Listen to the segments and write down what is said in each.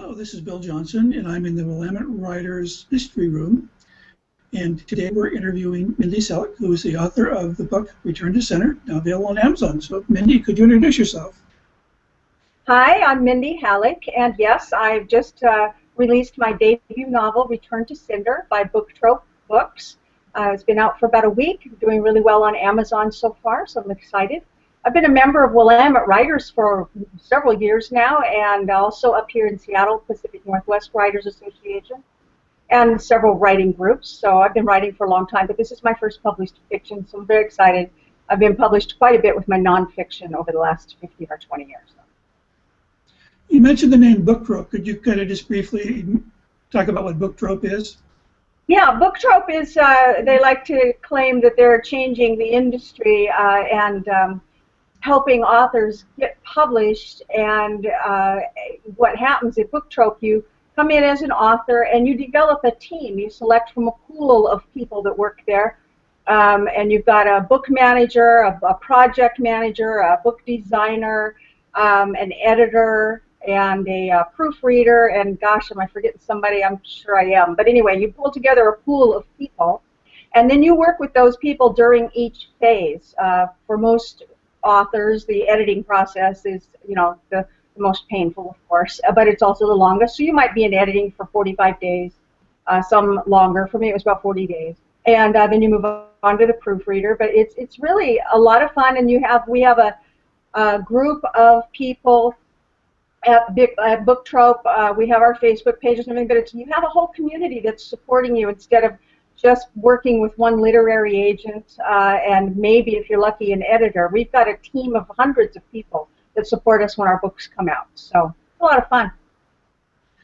Hello, this is Bill Johnson, and I'm in the Willamette Writers History Room. And today we're interviewing Mindy Halleck, who is the author of the book Return to Center, now available on Amazon. So, Mindy, could you introduce yourself? Hi, I'm Mindy Halleck, and yes, I've just released my debut novel, Return to Cinder, by Trope Books. It's been out for about a week, doing really well on Amazon so far, so I'm excited. I've been a member of Willamette Writers for several years now, and also up here in Seattle, Pacific Northwest Writers Association, and several writing groups. So I've been writing for a long time, but this is my first published fiction, so I'm very excited. I've been published quite a bit with my nonfiction over the last 15 or 20 years. You mentioned the name book trope. Could you kind of just briefly talk about what book trope is? Yeah, book trope is, they like to claim that they're changing the industry and helping authors get published, and what happens at Book Trope, you come in as an author and you develop a team. You select from a pool of people that work there, and you've got a book manager, a project manager, a book designer, an editor, and a proofreader, and gosh, am I forgetting somebody? I'm sure I am. But anyway, you pull together a pool of people, and then you work with those people during each phase. For most authors, the editing process is, the most painful, of course, but it's also the longest. So you might be in editing for 45 days, some longer. For me, it was about 40 days, and then you move on to the proofreader. But it's really a lot of fun, and we have a group of people at Book Trope. We have our Facebook pages and everything, but you have a whole community that's supporting you instead of just working with one literary agent and maybe, if you're lucky, an editor. We've got a team of hundreds of people that support us when our books come out. So it's a lot of fun.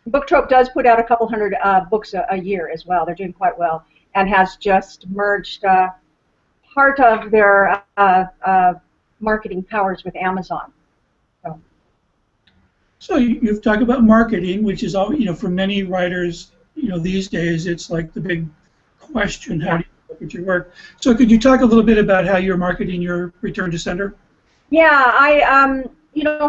Book Trope does put out a couple hundred books a year as well. They're doing quite well, and has just merged part of their marketing powers with Amazon. So you've talked about marketing, which is all, for many writers, these days it's like the big question, how do you look at your work? So could you talk a little bit about how you're marketing your Return to Center? Yeah,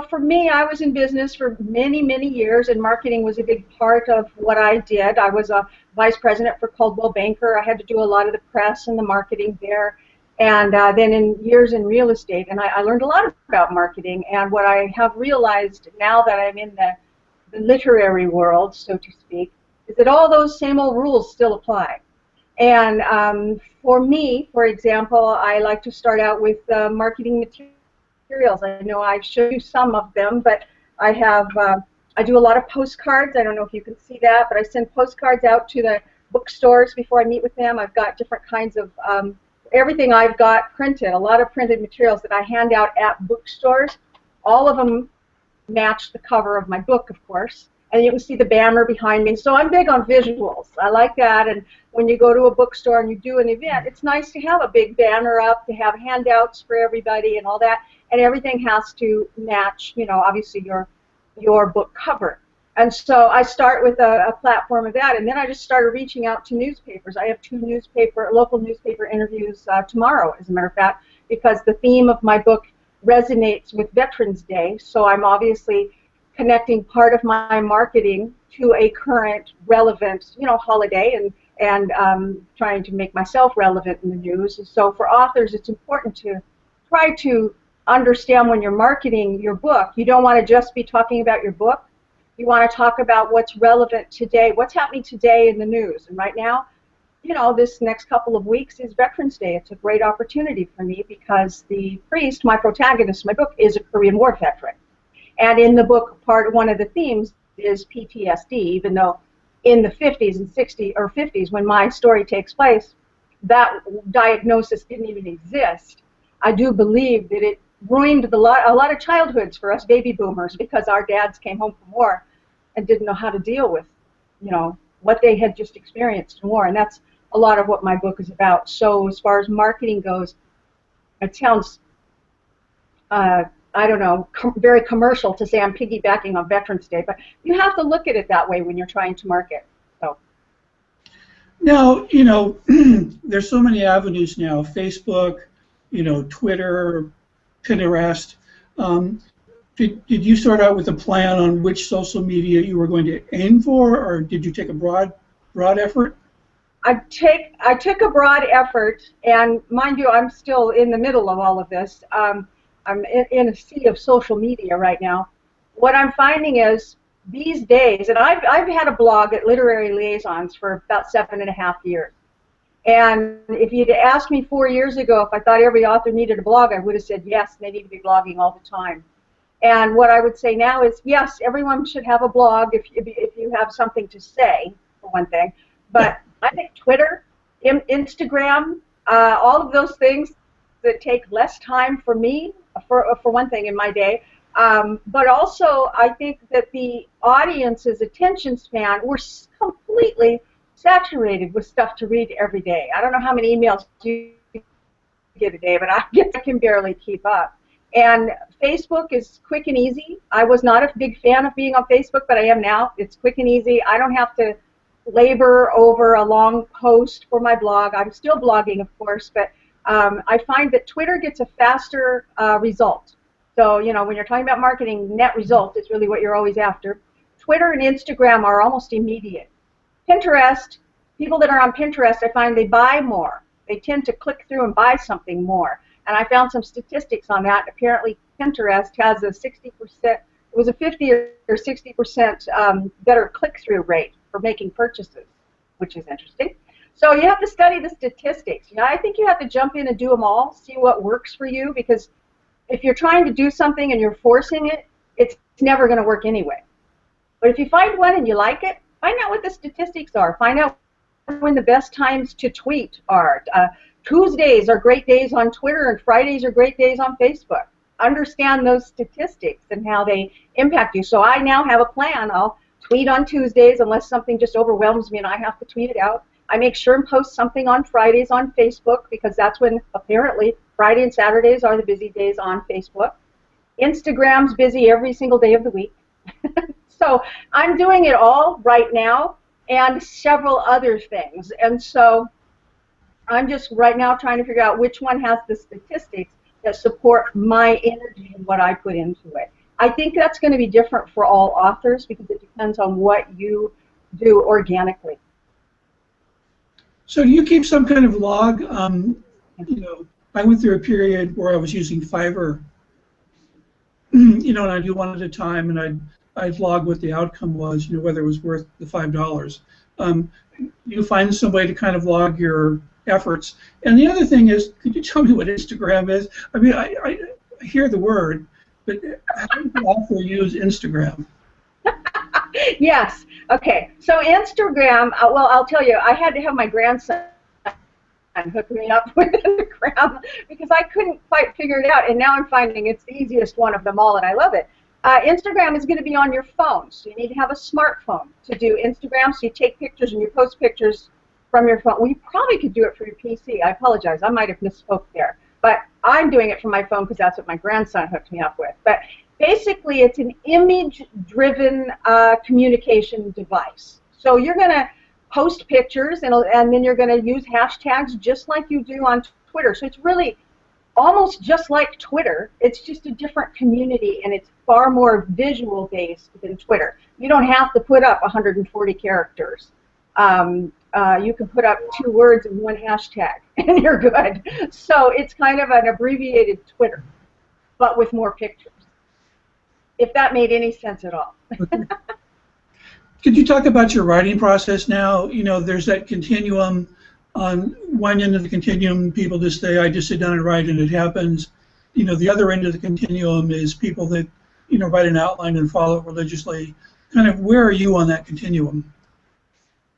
for me, I was in business for many, many years, and marketing was a big part of what I did. I was a vice president for Coldwell Banker. I had to do a lot of the press and the marketing there. And then in years in real estate, and I learned a lot about marketing. And what I have realized now that I'm in the literary world, so to speak, is that all those same old rules still apply. And for me, for example, I like to start out with marketing materials. I know I've shown you some of them, but I do a lot of postcards. I don't know if you can see that, but I send postcards out to the bookstores before I meet with them. I've got different kinds of everything I've got printed, a lot of printed materials that I hand out at bookstores. All of them match the cover of my book, of course, and you can see the banner behind me. So I'm big on visuals. I like that, and when you go to a bookstore and you do an event, it's nice to have a big banner up, to have handouts for everybody and all that, and everything has to match, obviously your book cover. And so I start with a platform of that, and then I just started reaching out to newspapers. I have 2 local newspaper interviews tomorrow, as a matter of fact, because the theme of my book resonates with Veterans Day, so I'm obviously connecting part of my marketing to a current, relevant, holiday, and trying to make myself relevant in the news. And so for authors, it's important to try to understand when you're marketing your book, you don't want to just be talking about your book. You want to talk about what's relevant today, what's happening today in the news. And right now, this next couple of weeks is Veterans Day. It's a great opportunity for me because the priest, my protagonist in my book, is a Korean War veteran. And in the book, one of the themes is PTSD, even though in the 50s and 60s or 50s, when my story takes place, that diagnosis didn't even exist. I do believe that it ruined a lot of childhoods for us baby boomers because our dads came home from war and didn't know how to deal with, what they had just experienced in war, and that's a lot of what my book is about. So as far as marketing goes, it sounds, I don't know, very commercial to say I'm piggybacking on Veterans Day, but you have to look at it that way when you're trying to market. So. Now, there's so many avenues now, Facebook, Twitter, Pinterest. Did you start out with a plan on which social media you were going to aim for, or did you take a broad effort? I took a broad effort, and mind you, I'm still in the middle of all of this. I'm in a sea of social media right now. What I'm finding is these days, and I've had a blog at Literary Liaisons for about 7.5 years. And if you'd asked me 4 years ago if I thought every author needed a blog, I would have said yes, they need to be blogging all the time. And what I would say now is yes, everyone should have a blog if you have something to say, for one thing. But I think Twitter, Instagram, all of those things that take less time for me, for one thing, in my day. But also, I think that the audience's attention span, we're completely saturated with stuff to read every day. I don't know how many emails you get a day, but I can barely keep up. And Facebook is quick and easy. I was not a big fan of being on Facebook, but I am now. It's quick and easy. I don't have to labor over a long post for my blog. I'm still blogging, of course, but I find that Twitter gets a faster result. So, you know, when you're talking about marketing, net result is really what you're always after. Twitter and Instagram are almost immediate. Pinterest, people that are on Pinterest, I find they buy more. They tend to click through and buy something more. And I found some statistics on that. Apparently, Pinterest has a 60%, it was a 50 or 60% better click-through rate for making purchases, which is interesting. So you have to study the statistics. You know, I think you have to jump in and do them all, see what works for you, because if you're trying to do something and you're forcing it, it's never going to work anyway. But if you find one and you like it, find out what the statistics are. Find out when the best times to tweet are. Tuesdays are great days on Twitter, and Fridays are great days on Facebook. Understand those statistics and how they impact you. So I now have a plan. I'll tweet on Tuesdays unless something just overwhelms me and I have to tweet it out. I make sure and post something on Fridays on Facebook because that's when apparently Friday and Saturdays are the busy days on Facebook. Instagram's busy every single day of the week. So I'm doing it all right now and several other things. And so I'm just right now trying to figure out which one has the statistics that support my energy and what I put into it. I think that's going to be different for all authors because it depends on what you do organically. So do you keep some kind of log? You know, I went through a period where I was using Fiverr, you know, and I'd do one at a time, and I'd log what the outcome was, you know, whether it was worth the $5. You find some way to kind of log your efforts. And the other thing is, could you tell me what Instagram is? I mean, I hear the word, but how do you also use Instagram? Yes. Okay. So Instagram, well, I'll tell you, I had to have my grandson hook me up with Instagram because I couldn't quite figure it out, and now I'm finding it's the easiest one of them all, and I love it. Instagram is going to be on your phone, so you need to have a smartphone to do Instagram, so you take pictures and you post pictures from your phone. Well, you probably could do it for your PC. I apologize. I might have misspoke there. But I'm doing it from my phone because that's what my grandson hooked me up with. But basically, it's an image-driven communication device. So you're going to post pictures, and then you're going to use hashtags just like you do on Twitter. So it's really almost just like Twitter. It's just a different community, and it's far more visual-based than Twitter. You don't have to put up 140 characters. You can put up 2 words and 1 hashtag, and you're good. So it's kind of an abbreviated Twitter, but with more pictures, if that made any sense at all. Could you talk about your writing process now? You know, there's that continuum. On one end of the continuum, people just say, I just sit down and write and it happens. You know, the other end of the continuum is people that, you know, write an outline and follow it religiously. Kind of, where are you on that continuum?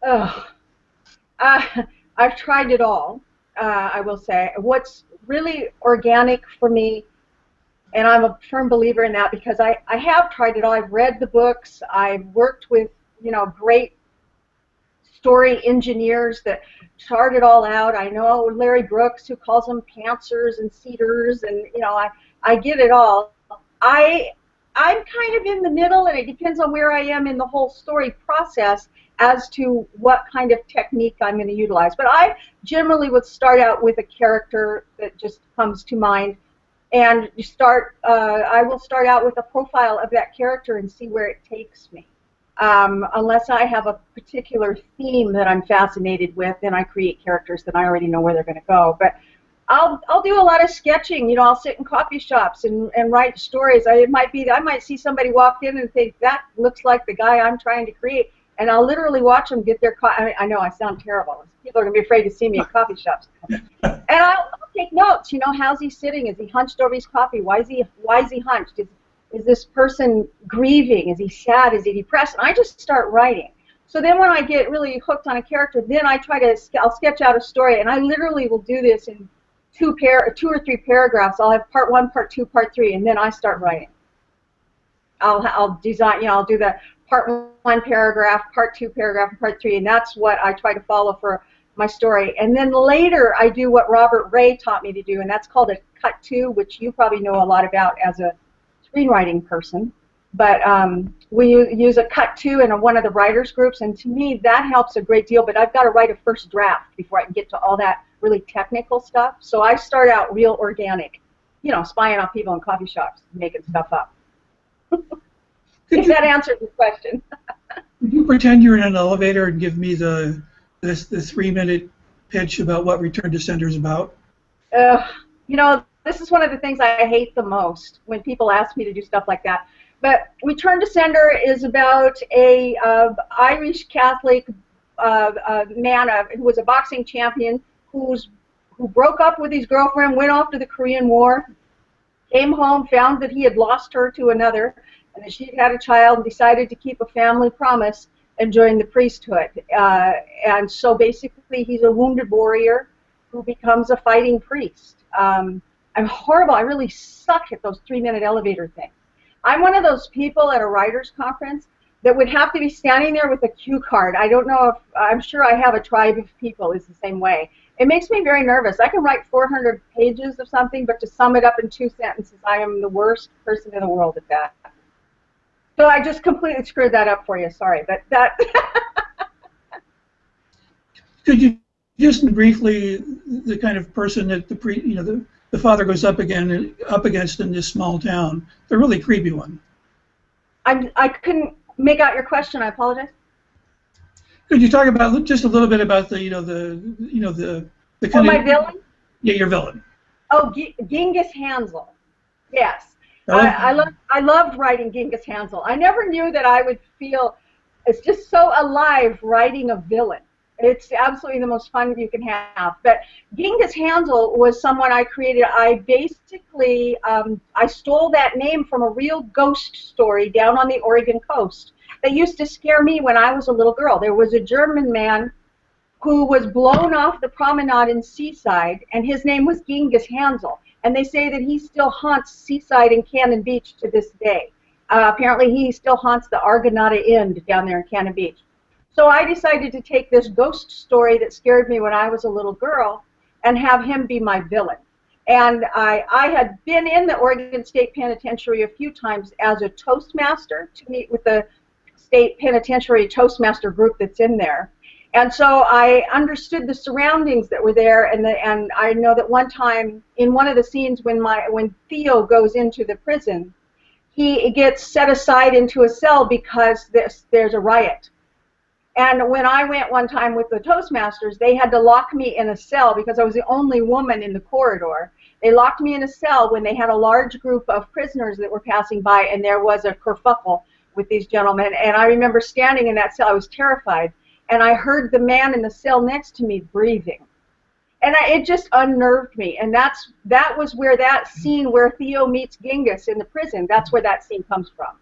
Oh, I've tried it all, I will say. What's really organic for me, and I'm a firm believer in that because I have tried it all. I've read the books. I've worked with, you know, great story engineers that chart it all out. I know Larry Brooks, who calls them pantsers and seeders, and, you know, I get it all. I'm kind of in the middle, and it depends on where I am in the whole story process as to what kind of technique I'm going to utilize. But I generally would start out with a character that just comes to mind, and you start. I will start out with a profile of that character and see where it takes me. Unless I have a particular theme that I'm fascinated with, then I create characters that I already know where they're going to go. But I'll do a lot of sketching. You know, I'll sit in coffee shops and write stories. I might see somebody walk in and think that looks like the guy I'm trying to create, and I'll literally watch them get their coffee. I know I sound terrible. People are going to be afraid to see me in coffee shops. And I'll take notes. You know, how's he sitting? Is he hunched over his coffee? Why is he hunched? Is this person grieving? Is he sad? Is he depressed? And I just start writing. So then when I get really hooked on a character, then I'll sketch out a story, and I literally will do this in two or three paragraphs. I'll have part 1, part 2, part 3, and then I start writing. I'll design, you know, I'll do the part 1 paragraph, part 2 paragraph, and part 3, and that's what I try to follow for my story. And then later I do what Robert Ray taught me to do, and that's called a cut to, which you probably know a lot about as a screenwriting person. But we use a cut to in one of the writers groups, and to me that helps a great deal. But I've got to write a first draft before I can get to all that really technical stuff. So I start out real organic, you know, spying on people in coffee shops, making stuff up. If that answers the question. Could you pretend you're in an elevator and give me the 3-minute pitch about what Return to Sender is about? You know, this is one of the things I hate the most when people ask me to do stuff like that. But Return to Sender is about a Irish Catholic man who was a boxing champion who broke up with his girlfriend, went off to the Korean War, came home, found that he had lost her to another, and that she had a child, and decided to keep a family promise and join the priesthood. And so basically he's a wounded warrior who becomes a fighting priest. I'm horrible. I really suck at those 3-minute elevator things. I'm one of those people at a writer's conference that would have to be standing there with a cue card. I don't know if, I'm sure I have a tribe of people is the same way. It makes me very nervous. I can write 400 pages of something, but to sum it up in 2 sentences, I am the worst person in the world at that. So I just completely screwed that up for you. Sorry, but that. Could you just briefly the kind of person that the father goes up against in this small town, the really creepy one? I couldn't make out your question. I apologize. Could you talk about just a little bit about the kind of my villain? Yeah, your villain. Oh, Genghis Hansel. Yes. Oh. I loved writing Genghis Hansel. I never knew that I would feel it's just so alive writing a villain. It's absolutely the most fun you can have. But Genghis Hansel was someone I created. I basically I stole that name from a real ghost story down on the Oregon coast that used to scare me when I was a little girl. There was a German man who was blown off the promenade in Seaside, and his name was Genghis Hansel. And they say that he still haunts Seaside and Cannon Beach to this day. Apparently he still haunts the Argonauta Inn down there in Cannon Beach. So I decided to take this ghost story that scared me when I was a little girl and have him be my villain. And I had been in the Oregon State Penitentiary a few times as a Toastmaster to meet with the State Penitentiary Toastmaster group that's in there. And so I understood the surroundings that were there, and I know that one time in one of the scenes when Theo goes into the prison, he gets set aside into a cell because there's a riot. And when I went one time with the Toastmasters, they had to lock me in a cell because I was the only woman in the corridor. They locked me in a cell when they had a large group of prisoners that were passing by, and there was a kerfuffle with these gentlemen. And I remember standing in that cell. I was terrified. And I heard the man in the cell next to me breathing. And it just unnerved me. And that was where that scene where Theo meets Genghis in the prison, that's where that scene comes from.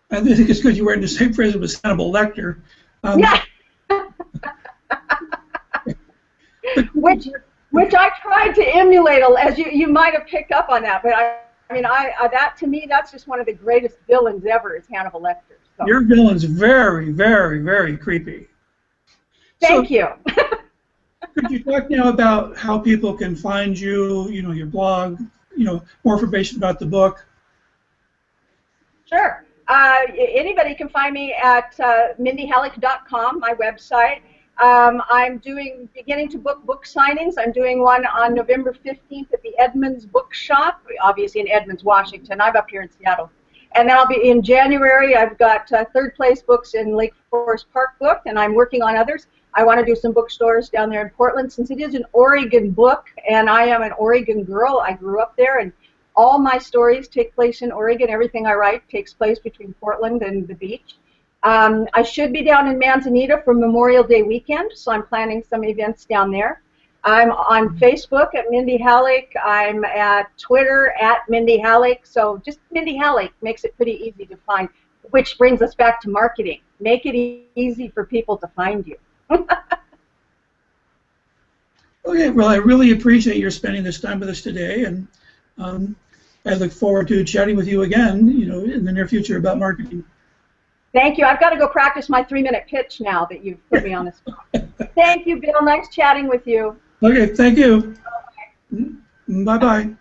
I think it's because you were in the same prison with Hannibal Lecter. Yeah. which I tried to emulate, as you might have picked up on that. But that to me, that's just one of the greatest villains ever is Hannibal Lecter. So. Your villain's very, very, very creepy. Thank you. Could you talk now about how people can find you, your blog, more information about the book? Sure. Anybody can find me at mindyhalleck.com, my website. I'm beginning to book signings. I'm doing one on November 15th at the Edmonds Bookshop, obviously in Edmonds, Washington. I'm up here in Seattle. And then I'll be in January. I've got third place books in Lake Forest Park booked, and I'm working on others. I want to do some bookstores down there in Portland since it is an Oregon book, and I am an Oregon girl. I grew up there, and all my stories take place in Oregon. Everything I write takes place between Portland and the beach. I should be down in Manzanita for Memorial Day weekend, so I'm planning some events down there. I'm on Facebook at Mindy Halleck. I'm at Twitter at Mindy Halleck. So just Mindy Halleck makes it pretty easy to find, which brings us back to marketing. Make it easy for people to find you. Okay, well, I really appreciate your spending this time with us today, and I look forward to chatting with you again, in the near future about marketing. Thank you. I've got to go practice my 3-minute pitch now that you've put me on the spot. Thank you, Bill. Nice chatting with you. Okay, thank you. Bye-bye.